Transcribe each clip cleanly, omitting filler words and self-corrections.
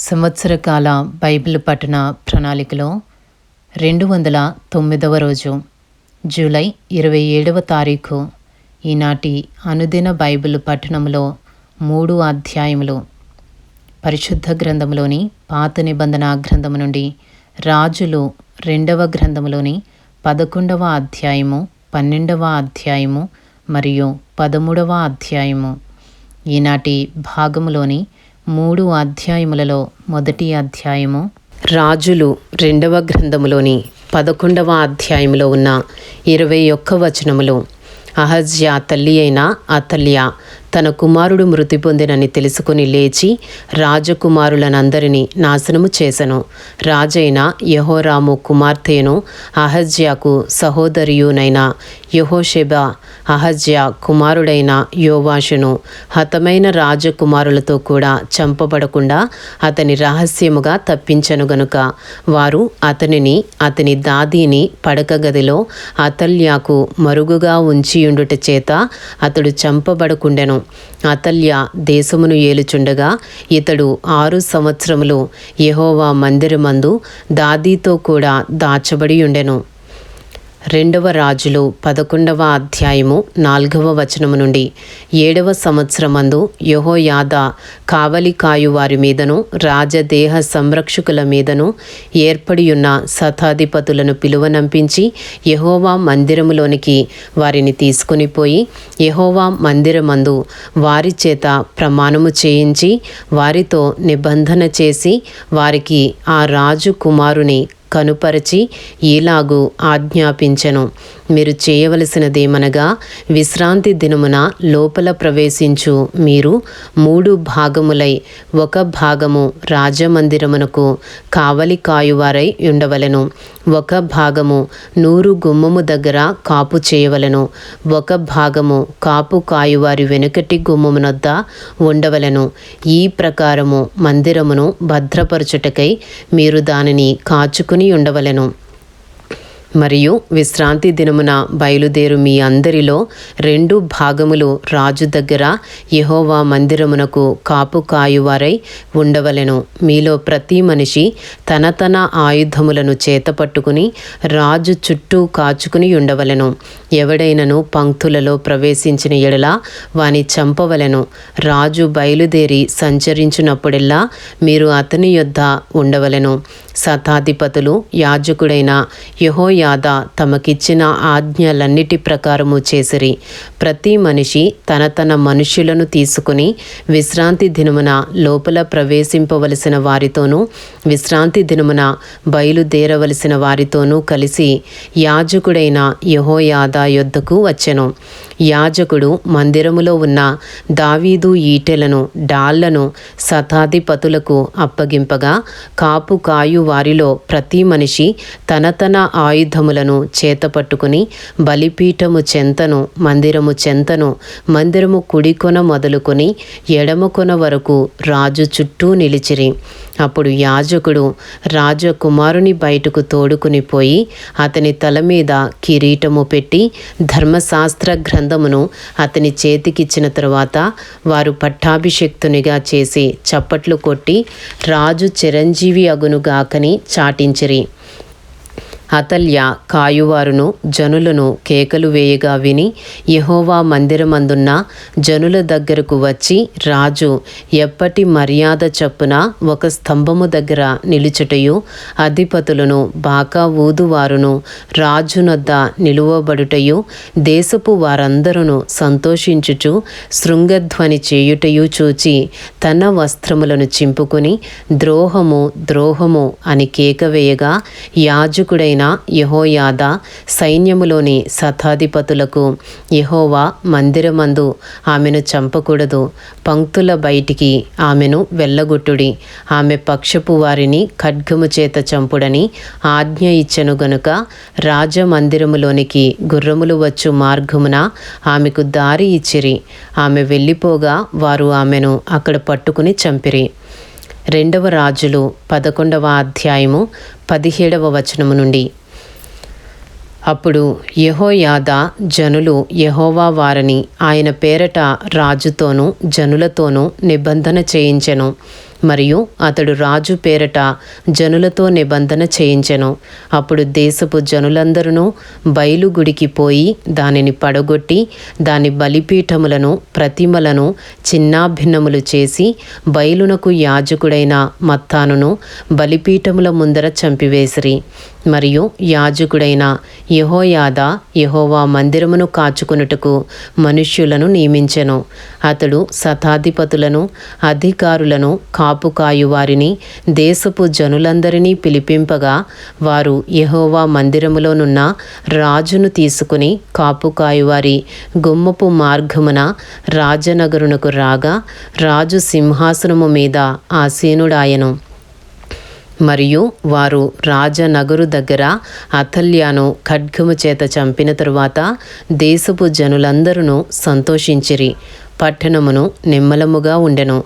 సంవత్సరకాల Bible పఠన ప్రణాళికలో 209వ రోజు జూలై 27వ తారీఖు. ఈనాటి అనుదిన బైబిల్ పఠనంలో 3 అధ్యాయములు. పరిశుద్ధ గ్రంథంలోని పాత నిబంధన గ్రంథము నుండి రాజులు 2వ గ్రంథములోని 11వ అధ్యాయము, 12వ అధ్యాయము మరియు 13వ అధ్యాయము. ఈనాటి భాగములోని 3 అధ్యాయములలో మొదటి అధ్యాయము రాజులు 2వ గ్రంథములోని 11వ అధ్యాయములో ఉన్న 21 వచనములు. అహజ్యా తల్లి అయిన అతల్యా తన కుమారుడు మృతి పొందినని తెలుసుకుని లేచి రాజకుమారులనందరినీ నాశనము చేసెను. రాజైన యెహోరాము కుమార్తెను అహజ్యాకు సహోదరియునైన యెహోషెబా అహజ్యా కుమారుడైన యోవాషును హతమైన రాజకుమారులతో కూడా చంపబడకుండా అతని రహస్యముగా తప్పించెను గనుక వారు అతనిని అతని దాదీని పడక గదిలో అతల్యాకు మరుగుగా ఉంచియుండుట చేత అతడు చంపబడకుండెను. అతల్యా దేశమును ఏలుచుండగా ఇతడు 6 సంవత్సరములు యెహోవా మందిరమందు దాదీతో కూడా దాచబడి ఉండెను. 2వ రాజులు 11వ అధ్యాయము 4వ వచనము నుండి 7వ సంవత్సరమందు యెహోయాదా కావలి కాయు వారి మీదను రాజదేహ సంరక్షకుల మీదను ఏర్పడియున్న శతాధిపతులను పిలువనంపించి యెహోవా మందిరములోనికి వారిని తీసుకుని పోయి యెహోవా మందిరమందు వారి చేత ప్రమాణము చేయించి వారితో నిబంధన చేసి వారికి ఆ రాజు కుమారుని కనుపరచి ఈలాగు ఆజ్ఞాపించెను. మీరు చేయవలసినదేమనగా విశ్రాంతి దినమున లోపల ప్రవేశించు మీరు 3 భాగములై 1 భాగము రాజమందిరమునకు కావలి కాయువారై ఉండవలెను. 1 భాగము నూరు గుమ్మము దగ్గర కాపు చేయవలెను. 1 భాగము కాపు కాయువారి వెనుకటి గుమ్మమునొద్ద ఉండవలెను. ఈ ప్రకారము మందిరమును భద్రపరచుటకై మీరు దానిని కాచుకుని ఉండవలెను. మరియు విశ్రాంతి దినమున బయలుదేరు మీ అందరిలో 2 భాగములు రాజు దగ్గర యెహోవా మందిరమునకు కాపు కాయువారై ఉండవలెను. మీలో ప్రతి మనిషి తన తన ఆయుధములను చేతపట్టుకుని రాజు చుట్టూ కాచుకుని ఉండవలెను. ఎవడైనను పంక్తులలో ప్రవేశించిన ఎడల వాని చంపవలెను. రాజు బయలుదేరి సంచరించినప్పుడెల్లా మీరు అతని యొద్ద ఉండవలెను. శతాధిపతులు యాజకుడైన యెహోయాదా తమకిచ్చిన ఆజ్ఞలన్నిటి ప్రకారము చేసిరి. ప్రతి మనిషి తన తన మనుష్యులను తీసుకుని విశ్రాంతి దినమున లోపల ప్రవేశింపవలసిన వారితోనూ విశ్రాంతి దినమున బయలుదేరవలసిన వారితోనూ కలిసి యాజకుడైన యెహోయాదా యొద్దకు వచ్చెను. యాజకుడు మందిరములో ఉన్న దావీదు ఈటెలను డాళ్లను శతాధిపతులకు అప్పగింపగా కాపు కాయు వారిలో ప్రతి మనిషి తన తన ఆయుధములను చేతపట్టుకుని బలిపీఠము చెంతను మందిరము చెంతను మందిరము కుడికొన మొదలుకొని ఎడమ కొన వరకు రాజు చుట్టూ నిలిచిరి. అప్పుడు యాజకుడు రాజకుమారుని బయటకు తోడుకుని పోయి అతని తల మీద కిరీటము పెట్టి ధర్మశాస్త్ర గ్రంథమును అతని చేతికిచ్చిన తరువాత వారు పట్టాభిషిక్తునిగా చేసి చప్పట్లు కొట్టి రాజు చిరంజీవి అగునుగాకని చాటించిరి. అతల్యా కాయువారును జనులను కేకలు వేయగా విని యెహోవా మందిరమందున్న జనుల దగ్గరకు వచ్చి రాజు ఎప్పటి మర్యాద చొప్పున 1 స్తంభము దగ్గర నిలుచుటయు అధిపతులను బాకా ఊదువారును రాజునొద్ద నిలువబడుటయు దేశపు వారందరూ సంతోషించుచు శృంగధ్వని చేయుటయు చూచి తన వస్త్రములను చింపుకుని ద్రోహము ద్రోహము అని కేక వేయగా యాజకుడైన యెహోయాదా సైన్యములోని శతాధిపతులకు యెహోవా మందిరమందు ఆమెను చంపకూడదు, పంక్తుల బయటికి ఆమెను వెళ్ళగొట్టుడి, ఆమె పక్షపు వారిని ఖడ్గము చేత చంపుడని ఆజ్ఞ ఇచ్చెను గనుక రాజమందిరములోనికి గుర్రములు వచ్చు మార్గమున ఆమెకు దారి ఇచ్చిరి. ఆమె వెళ్ళిపోగా వారు ఆమెను అక్కడ పట్టుకుని చంపిరి. 2వ రాజులు 11వ అధ్యాయము 17వ వచనము నుండి. అప్పుడు యెహోయాదా జనులు యెహోవా వారని ఆయన పేరట రాజుతోనూ జనులతోనూ నిబంధన చేయించెను. మరియు అతడు రాజు పేరట జనులతో నిబంధన చేయించెను. అప్పుడు దేశపు జనులందరూ బయలు గుడికి పోయి దానిని పడగొట్టి దాని బలిపీఠములను ప్రతిమలను చిన్నాభిన్నములు చేసి బయలునకు యాజకుడైన మత్తానును బలిపీఠముల ముందర చంపివేసిరి. మరియు యాజకుడైన యెహోయాదా యెహోవా మందిరమును కాచుకొనుటకు మనుష్యులను నియమించెను. అతడు శతాధిపతులను అధికారులను కాపు కాయువారిని దేశపు జనులందరినీ పిలిపింపగా వారు యెహోవా మందిరములోనున్న రాజును తీసుకుని కాపు కాయువారి గుమ్మపు మార్గమున రాజనగరునకు రాగా రాజు సింహాసనము మీద ఆసీనుడాయెను. మరియు వారు రాజనగరు దగ్గర అతల్యాను ఖడ్గము చేత చంపిన తరువాత దేశపు జనులందరూ సంతోషించిరి. పట్టణమును నిమ్మలముగా ఉండెను.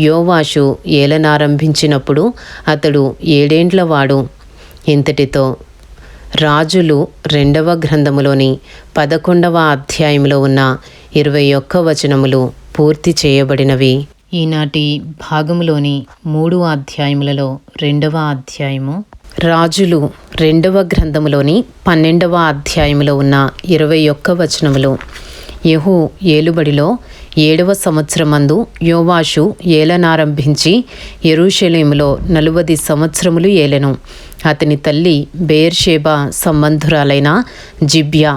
యోవాషు ఏలనారంభించినప్పుడు అతడు 7 ఏండ్లవాడు. ఇంతటితో రాజులు 2వ గ్రంథములోని 11వ అధ్యాయంలో ఉన్న 21 వచనములు పూర్తి చేయబడినవి. ఈనాటి భాగములోని 3 అధ్యాయములలో 2వ అధ్యాయము రాజులు 2వ గ్రంథములోని 12వ అధ్యాయములో ఉన్న 21 వచనములు. యెహూ ఏలుబడిలో 7వ సంవత్సరమందు యోవాషు ఏలనారంభించి యెరూషలేములో 40 సంవత్సరములు ఏలెను. అతని తల్లి బెయేర్షెబా సంబంధురాలైన జిబ్యా.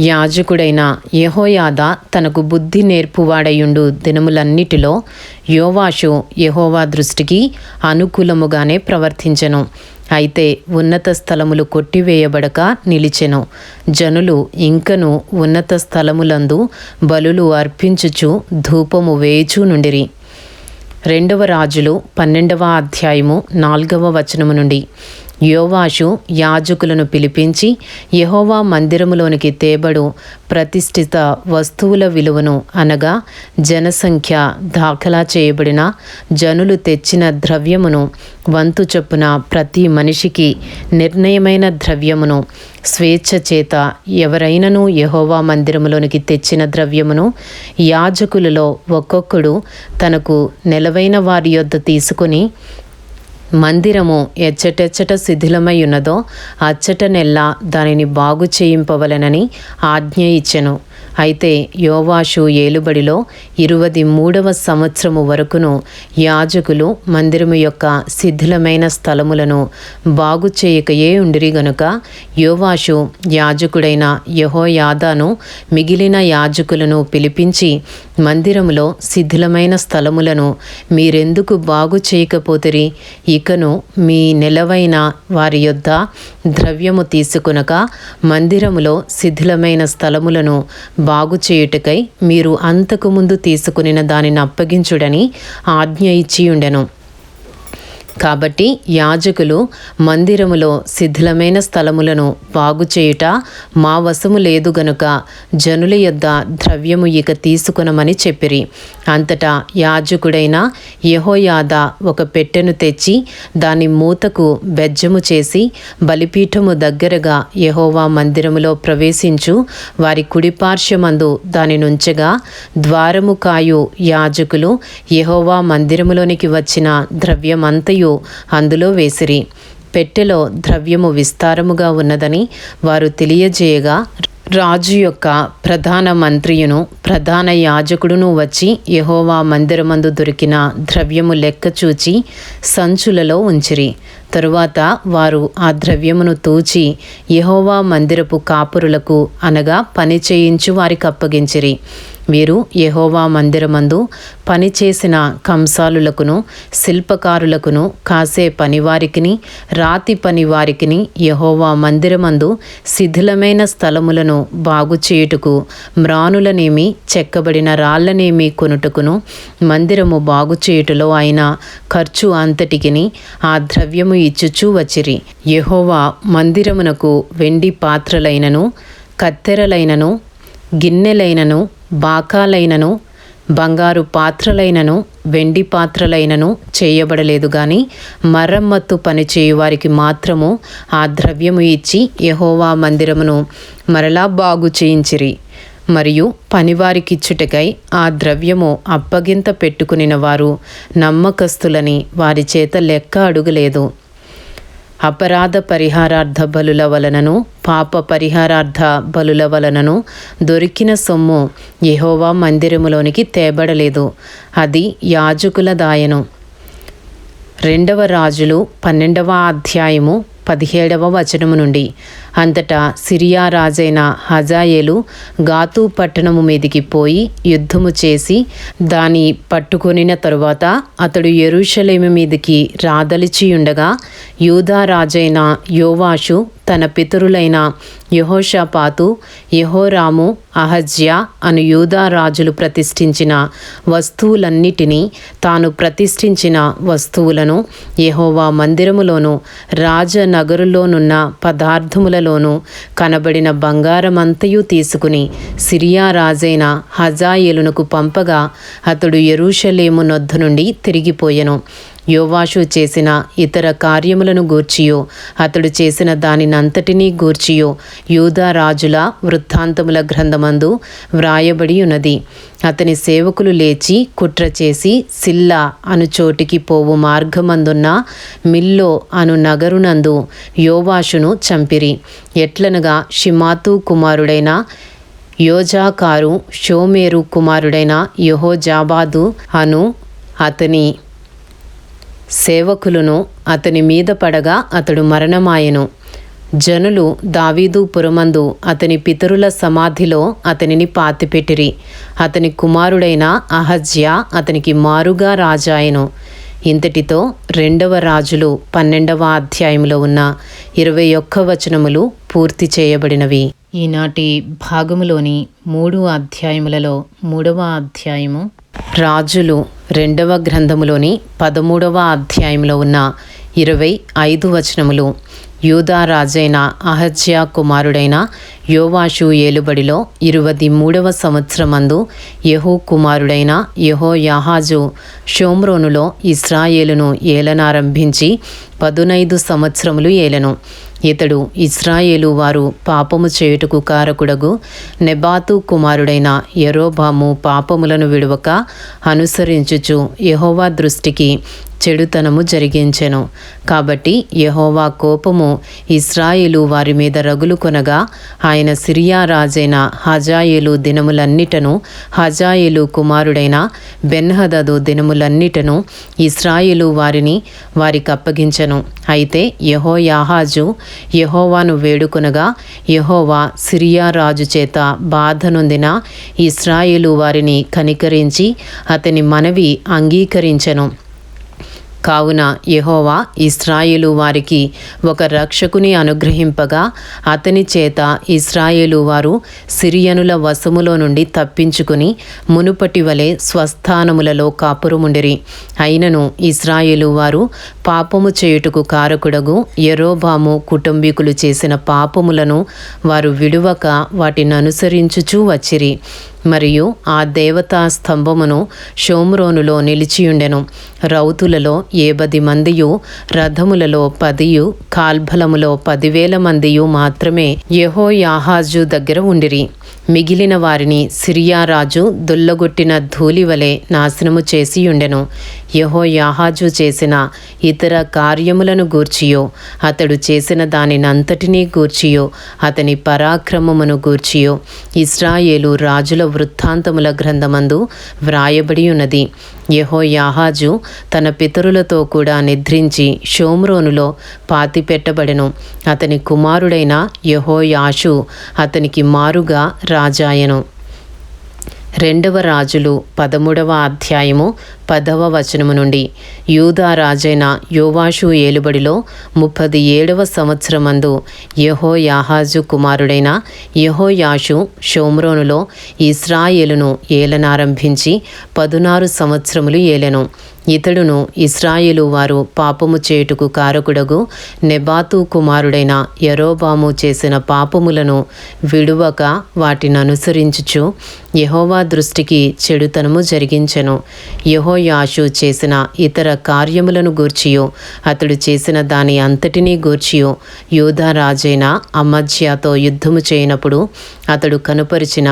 యాజకుడైన యెహోయాదా తనకు బుద్ధి నేర్పువాడయుండు దినములన్నిటిలో యోవాషు యెహోవా దృష్టికి అనుకూలముగానే ప్రవర్తించెను. అయితే ఉన్నత స్థలములు కొట్టివేయబడక నిలిచెను. జనులు ఇంకను ఉన్నత స్థలములందు బలులు అర్పించుచు ధూపము వేయుచూ నుండిరి. 2వ రాజులు 12వ అధ్యాయము 4వ వచనము నుండి. యోవాషు యాజకులను పిలిపించి యెహోవా మందిరములోనికి తేబడు ప్రతిష్ఠిత వస్తువుల విలువను అనగా జనసంఖ్య దాఖలా చేయబడిన జనులు తెచ్చిన ద్రవ్యమును వంతు చొప్పున ప్రతి మనిషికి నిర్ణయమైన ద్రవ్యమును స్వేచ్ఛ చేత ఎవరైనను యెహోవా మందిరములోనికి తెచ్చిన ద్రవ్యమును యాజకులలో ఒక్కొక్కడు తనకు నెలవైన వారి యొద్ద తీసుకుని మందిరము ఎచ్చటెచ్చట శిథిలమై ఉన్నదో అచ్చట నెల్లా దానిని బాగు చేయింపవలెనని ఆజ్ఞ ఇచ్చెను. అయితే యోవాషు ఏలుబడిలో 23వ సంవత్సరము వరకును యాజకులు మందిరము యొక్క శిథిలమైన స్థలములను బాగు చేయకయే ఉండిరి గనుక యోవాషు యాజకుడైన యెహోయాదాను మిగిలిన యాజకులను పిలిపించి మందిరములో శిథిలమైన స్థలములను మీరెందుకు బాగు చేయకపోతిరి? ఇకను మీ నెలవైన వారి యొద్ద ద్రవ్యము తీసుకొనక మందిరములో శిథిలమైన స్థలములను బాగు చేయుటకై మీరు అంతకుముందు తీసుకునిన దానిని అప్పగించుడని ఆజ్ఞ ఇచ్చి ఉండెను. కాబట్టి యాజకులు మందిరములో శిథిలమైన స్థలములను బాగు చేయుట మా వశము లేదు గనుక జనుల యొద్ద ద్రవ్యము ఇక తీసుకొనమని చెప్పిరి. అంతటా యాజకుడైన యెహోయాదా ఒక పెట్టెను తెచ్చి దాని మూతకు బెజ్జము చేసి బలిపీఠము దగ్గరగా యెహోవా మందిరములో ప్రవేశించు వారి కుడిపార్శ్వమందు దాని నుంచగా ద్వారము కాయు యాజకులు యెహోవా మందిరములోనికి వచ్చిన ద్రవ్యమంతయు అందులో వేసిరి. పెట్టెలో ద్రవ్యము విస్తారముగా ఉన్నదని వారు తెలియజేయగా రాజు యొక్క ప్రధాన మంత్రియును ప్రధాన యాజకుడును వచ్చి యెహోవా మందిరమందు దొరికిన ద్రవ్యము లెక్క చూచి సంచులలో ఉంచిరి. తరువాత వారు ఆ ద్రవ్యమును తూచి యెహోవా మందిరపు కాపురులకు అనగా పని చేయించు వారికి అప్పగించిరి. వీరు యెహోవా మందిరమందు పనిచేసిన కంసాలులకును శిల్పకారులకును కాసే పనివారికిని రాతి పనివారికిని యెహోవా మందిరమందు శిథిలమైన స్థలములను బాగు చేయుటకు మ్రానులనేమి చెక్కబడిన రాళ్లనేమి కొనుటకును మందిరము బాగు చేయుటలో అయిన ఖర్చు అంతటికిని ఆ ద్రవ్యము ఇచ్చుచూ వచ్చిరి. యెహోవా మందిరమునకు వెండి పాత్రలైనను కత్తెరలైనను గిన్నెలైనను బాకాలైనను బంగారు పాత్రలైనను వెండి పాత్రలైనను చేయబడలేదు గాని మరమ్మత్తు పని చేయువారికి మాత్రము ఆ ద్రవ్యము ఇచ్చి యెహోవా మందిరమును మరలా బాగు చేయించిరి. మరియు పనివారికిచ్చుటకై ఆ ద్రవ్యము అప్పగింత పెట్టుకునిన వారు నమ్మకస్తులని వారి చేత లెక్క అడుగలేదు. అపరాధ పరిహారార్థ బలుల వలనను పాప పరిహారార్థ బలుల వలనను దొరికిన సొమ్ము యెహోవా మందిరములోనికి తేబడలేదు, అది యాజకుల దాయను. 2 రాజులు 12వ అధ్యాయము 17వ వచనము నుండి. అంతటా సిరియా రాజైన హజాయేలు గాతు పట్టణము మీదికి పోయి యుద్ధము చేసి దాని పట్టుకొనిన తరువాత అతడు యెరూషలేము మీదికి రాదలిచియుండగా యూదా రాజైన యోవాషు తన పితరులైన యెహోషాపాతు, యెహోరాము, అహజ్యా అను యూదా రాజులు ప్రతిష్ఠించిన వస్తువులన్నిటినీ తాను ప్రతిష్ఠించిన వస్తువులను యెహోవా మందిరములోను రాజనగరులోనున్న పదార్థములలోనూ కనబడిన బంగారమంతయు తీసుకుని సిరియా రాజైన హజాయేలునకు పంపగా అతడు యెరూషలేము నొద్ద నుండి తిరిగిపోయెను. యోవాషు చేసిన ఇతర కార్యములను గూర్చియో అతడు చేసిన దానినంతటినీ గూర్చియో యూదా రాజుల వృత్తాంతముల గ్రంథమందు వ్రాయబడి ఉన్నది. అతని సేవకులు లేచి కుట్ర చేసి సిల్లా అను చోటికి పోవు మార్గమందున్న మిల్లో అను నగరునందు యోవాషును చంపిరి. ఎట్లనగా షిమాతు కుమారుడైన యోజాకారు, షోమేరు కుమారుడైన యెహోజాబాదు అను అతని సేవకులను అతని మీద పడగా అతడు మరణమాయెను. జనులు దావీదు పురమందు అతని పితరుల సమాధిలో అతనిని పాతిపెట్టిరి. అతని కుమారుడైన అహజ్యా అతనికి మారుగా రాజాయెను. ఇంతటితో 2వ రాజులు 12వ అధ్యాయంలో ఉన్న 21 వచనములు పూర్తి చేయబడినవి. ఈనాటి భాగములోని 3 అధ్యాయములలో 3వ అధ్యాయము రాజులు 2వ గ్రంథములోని 13వ అధ్యాయంలో ఉన్న 25 వచనములు. యూదా రాజైన అహజ్యా కుమారుడైన యోవాషు ఏలుబడిలో 23వ సంవత్సరమందు యెహూ కుమారుడైన యెహోయాహాజు షోమ్రోనులో ఇశ్రాయేలును ఏలనారంభించి 15 సంవత్సరములు ఏలెను. ఇతడు ఇశ్రాయేలు వారు పాపము చేయుటకు కారకుడగు నెబాతు కుమారుడైన యెరోబాము పాపములను విడువక అనుసరించుచు యెహోవా దృష్టికి చెడుతనము జరిగించెను. కాబట్టి యెహోవా కోపము ఇశ్రాయేలు వారి మీద రగులు కొనగా ఆయన సిరియా రాజైన హజాయేలు దినములన్నిటను హజాయేలు కుమారుడైన బెన్హదదు దినములన్నిటను ఇశ్రాయేలు వారిని వారికప్పగించెను. అయితే యెహోయాహాజు యెహోవాను వేడుకొనగా యెహోవా సిరియా రాజు చేత బాధ నొందిన ఇశ్రాయేలు వారిని కనికరించి అతని మనవి అంగీకరించెను. కావున యెహోవా ఇశ్రాయేలు వారికి ఒక రక్షకుని అనుగ్రహింపగా అతని చేత ఇశ్రాయేలు వారు సిరియనుల వశములో నుండి తప్పించుకుని మునుపటి వలె స్వస్థానములలో కాపురముండిరి. అయినను ఇశ్రాయేలు వారు పాపము చేయుటకు కారకుడగు యెరోబాము కుటుంబీకులు చేసిన పాపములను వారు విడువక వాటిని అనుసరించుచూ వచ్చిరి. మరియు ఆ దేవతా స్తంభమును షోమ్రోనులో నిలిచియుండెను. రౌతులలో 70 మందియు, రథములలో 10, కాల్బలములో 10,000 మందియు మాత్రమే యెహోయాహాజు దగ్గర ఉండిరి. మిగిలిన వారిని సిరియా రాజు దుల్లగొట్టిన ధూళి వలె నాశనము చేసి ఉండెను. యెహోయాహాజు చేసిన ఇతర కార్యములను గూర్చియో అతడు చేసిన దానినంతటినీ గూర్చియో అతని పరాక్రమమును గూర్చియో ఇశ్రాయేలు రాజుల వృత్తాంతముల గ్రంథమందు వ్రాయబడి ఉన్నది. యెహోయాహాజు తన పితరులతో కూడా నిద్రించి షోమ్రోనులో పాతిపెట్టబడెను. అతని కుమారుడైన యెహోయాషు అతనికి మారుగా రాజాయెను. 2వ రాజులు 13వ అధ్యాయము 10వ వచనము నుండి. యూదా రాజైన యోవాషు ఏలుబడిలో 37వ సంవత్సరమందు యెహోయాహాజు కుమారుడైన యెహోయాషు షోమ్రోనులో ఇశ్రాయేలును ఏలనారంభించి 16 సంవత్సరములు ఏలెను. ఇతడును ఇశ్రాయేలు వారు పాపము చేయుటకు కారకుడగు నెబాతు కుమారుడైన యెరోబాము చేసిన పాపములను విడువక వాటిని అనుసరించుచు యెహోవా దృష్టికి చెడుతనము జరిగించెను. యెహోయాషు చేసిన ఇతర కార్యములను గూర్చియో అతడు చేసిన దాని అంతటినీ గూర్చియో యూదా రాజైన అమజ్యాతో యుద్ధము చేయనప్పుడు అతడు కనుపరిచిన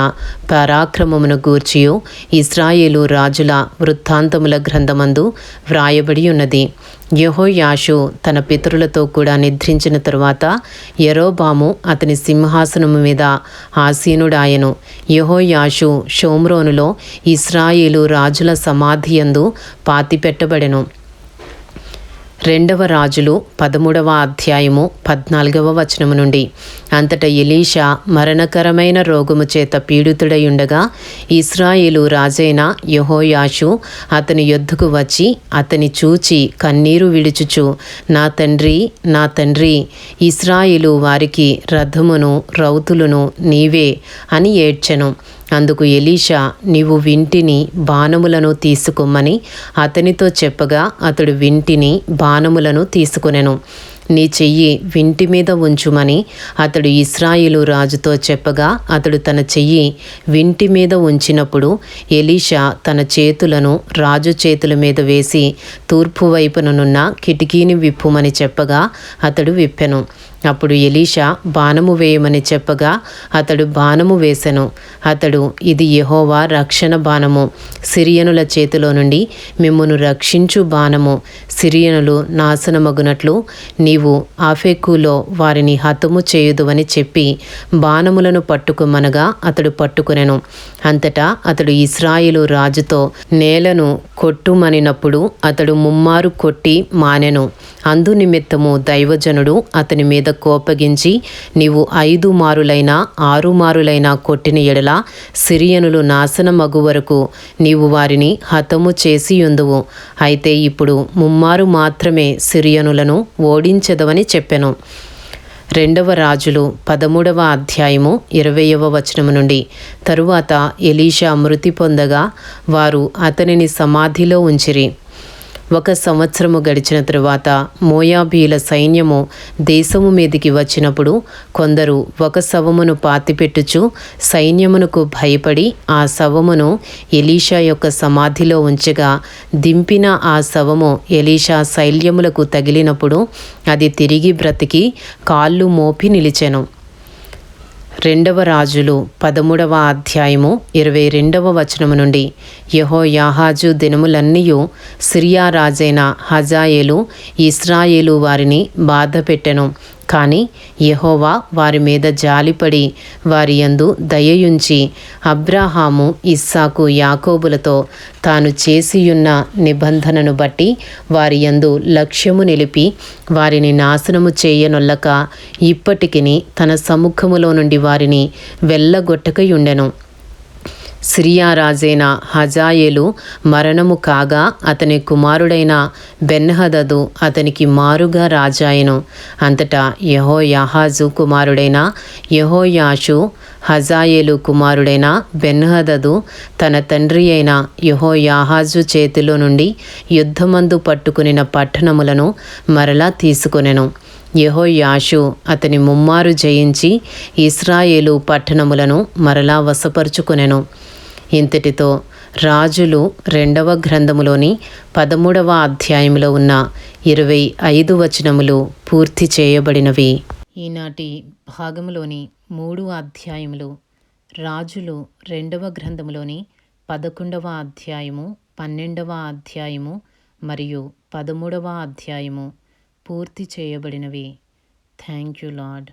పరాక్రమమును గూర్చియు ఇశ్రాయేలు రాజుల వృత్తాంతముల గ్రంథమందు వ్రాయబడి ఉన్నది. యెహోయాషు తన పితరులతో కూడా నిద్రించిన తరువాత యరొబాము అతని సింహాసనము మీద ఆసీనుడాయెను. యెహోయాషు షోమ్రోనులో ఇశ్రాయేలు రాజుల సమాధి యందు పాతిపెట్టబడెను. 2 రాజులు 13వ అధ్యాయము 14వ వచనము నుండి. అంతటా ఎలీషా మరణకరమైన రోగము చేత పీడితుడై ఉండగా ఇశ్రాయేలు రాజైన యెహోయాషు అతని యొద్దకు వచ్చి అతని చూచి కన్నీరు విడుచుచు, నా తండ్రి, నా తండ్రి, ఇశ్రాయేలు వారికి రథమును రౌతులను నీవే అని ఏడ్చెను. అందుకు ఎలీషా, నీవు వింటిని బాణములను తీసుకొమ్మని అతనితో చెప్పగా అతడు వింటిని బాణములను తీసుకొనెను. నీ చెయ్యి వింటి మీద ఉంచుమని అతడు ఇశ్రాయేలు రాజుతో చెప్పగా అతడు తన చెయ్యి వింటి మీద ఉంచినప్పుడు ఎలీషా తన చేతులను రాజు చేతుల మీద వేసి తూర్పు వైపుననున్న కిటికీని విప్పుమని చెప్పగా అతడు విప్పెను. అప్పుడు ఎలీషా బాణము వేయమని చెప్పగా అతడు బాణము వేసెను. అతడు, ఇది యెహోవా రక్షణ బాణము, సిరియనుల చేతిలో నుండి మిమ్మును రక్షించు బాణము. సిరియనులు నాశనమగునట్లు నీవు ఆఫెకులో వారిని హతము చేయుదువని చెప్పి బాణములను పట్టుకొమ్మనగా అతడు పట్టుకొనెను. అంతటా అతడు ఇశ్రాయేలు రాజుతో నేలను కొట్టుమనినప్పుడు అతడు ముమ్మారు కొట్టి మానెను. అందు నిమిత్తము దైవజనుడు అతని మీద కోపగించి, నీవు 5 మారులైనా 6 మారులైనా కొట్టిన ఎడల సిరియనులు నాశనమగు వరకు నీవు వారిని హతము చేసి యుందువు. అయితే ఇప్పుడు ముమ్మారు మాత్రమే సిరియనులను ఓడించెదవని చెప్పెను. 2 రాజులు 13వ అధ్యాయము 20వ వచనము నుండి. తరువాత ఎలీషా మృతి పొందగా వారు అతనిని సమాధిలో ఉంచిరి. 1 సంవత్సరము గడిచిన తరువాత మోయాబీల సైన్యము దేశము మీదికి వచ్చినప్పుడు కొందరు ఒక శవమును పాతిపెట్టుచు సైన్యమునకు భయపడి ఆ శవమును ఎలీషా యొక్క సమాధిలో ఉంచగా దింపిన ఆ శవము ఎలీషా శైల్యములకు తగిలినప్పుడు అది తిరిగి బ్రతికి కాళ్ళు మోపి నిలిచెను. 2 రాజులు 13వ అధ్యాయము 22వ వచనము నుండి. యెహోయాహాజు దినములన్నీయు సిరియా రాజైన హజాయేలు ఇశ్రాయేలు వారిని బాధపెట్టెను. కానీ యెహోవా వారి మీద జాలిపడి వారి యందు దయయుంచి అబ్రాహాము, ఇస్సాకు, యాకోబులతో తాను చేసియున్న నిబంధనను బట్టి వారి యందు లక్ష్యము నిలిపి వారిని నాశనము చేయనొల్లక ఇప్పటికిని తన సముఖములో నుండి వారిని వెళ్ళగొట్టకయుండెను. సిరియా రాజైన హజాయేలు మరణము కాగా అతని కుమారుడైన బెన్హదదు అతనికి మారుగా రాజాయెను. అంతటా యెహోయాహాజు కుమారుడైన యెహోయాషు హజాయేలు కుమారుడైన బెన్హదదు తన తండ్రి అయిన యెహోయాహాజు చేతిలో నుండి యుద్ధమందు పట్టుకునిన పట్టణములను మరలా తీసుకొనెను. యెహోయాషు అతని ముమ్మారు జయించి ఇశ్రాయేలు పట్టణములను మరలా వశపరుచుకొనెను. ఇంతటితో రాజులు 2వ గ్రంథములోని 13వ అధ్యాయంలో ఉన్న 25 వచనములు పూర్తి చేయబడినవి. ఈనాటి భాగములోని 3 అధ్యాయములు రాజులు 2వ గ్రంథములోని 11వ అధ్యాయము, 12వ అధ్యాయము మరియు 13వ అధ్యాయము పూర్తి చేయబడినవి. Thank you lord.